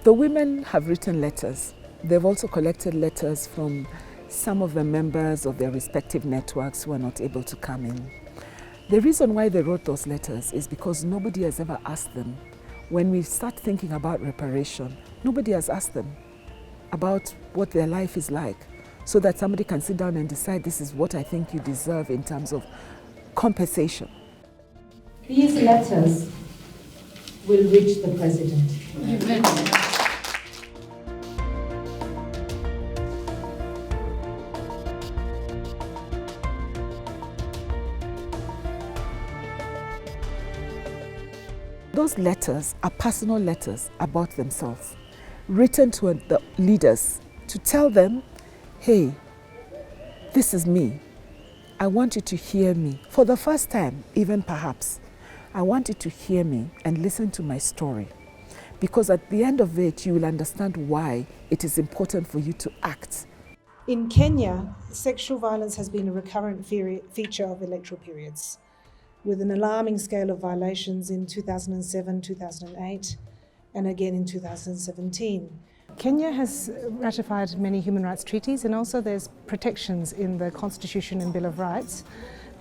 The women have written letters. They've also collected letters from some of the members of their respective networks who are not able to come in. The reason why they wrote those letters is because nobody has ever asked them. When we start thinking about reparation, nobody has asked them about what their life is like, so that somebody can sit down and decide, this is what I think you deserve in terms of compensation. These letters will reach the president. Those letters are personal letters about themselves, written to the leaders to tell them, hey, this is me. I want you to hear me. For the first time, even perhaps, I want you to hear me and listen to my story. Because at the end of it, you will understand why it is important for you to act. In Kenya, sexual violence has been a recurrent feature of electoral periods, with an alarming scale of violations in 2007, 2008, and again in 2017. Kenya has ratified many human rights treaties, and also there's protections in the Constitution and Bill of Rights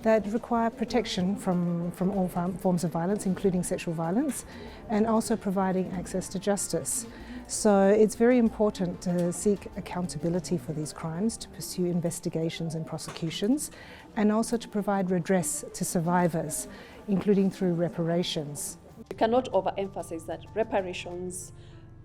that require protection from all forms of violence, including sexual violence, and also providing access to justice. So it's very important to seek accountability for these crimes, to pursue investigations and prosecutions, and also to provide redress to survivors, including through reparations. We cannot overemphasize that reparations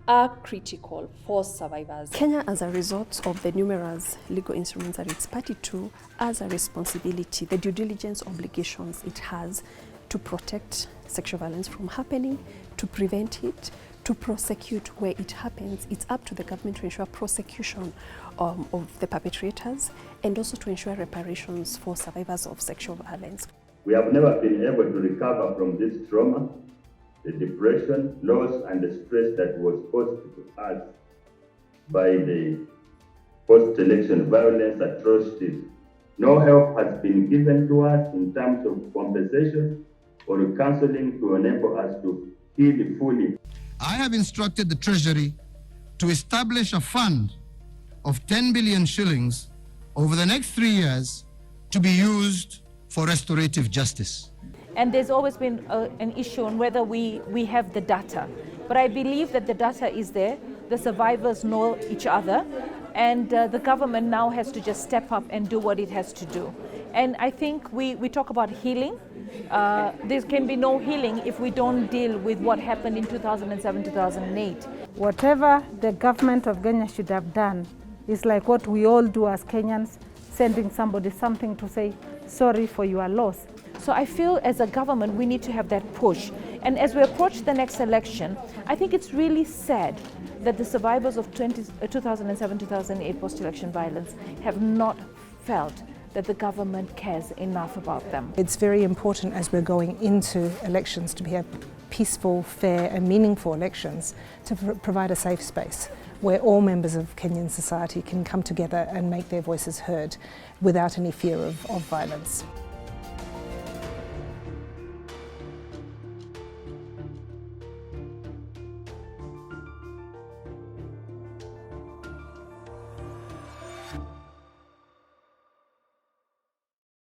are critical for survivors. Kenya, as a result of the numerous legal instruments that it's party to, has a responsibility, the due diligence obligations it has to protect sexual violence from happening, to prevent it, to prosecute where it happens. It's up to the government to ensure prosecution of the perpetrators, and also to ensure reparations for survivors of sexual violence. We have never been able to recover from this trauma, the depression, loss, and the stress that was caused to us by the post-election violence atrocities. No help has been given to us in terms of compensation or counseling to enable us to heal fully. I have instructed the Treasury to establish a fund of 10 billion shillings over the next 3 years to be used for restorative justice. And there's always been an issue on whether we have the data. But I believe that the data is there, the survivors know each other, and the government now has to just step up and do what it has to do. And I think we talk about healing. There can be no healing if we don't deal with what happened in 2007, 2008. Whatever the government of Kenya should have done is like what we all do as Kenyans, sending somebody something to say, sorry for your loss. So I feel as a government we need to have that push. And as we approach the next election, I think it's really sad that the survivors of 2007-2008 post-election violence have not felt that the government cares enough about them. It's very important as we're going into elections to have peaceful, fair and meaningful elections, to provide a safe space where all members of Kenyan society can come together and make their voices heard without any fear of violence.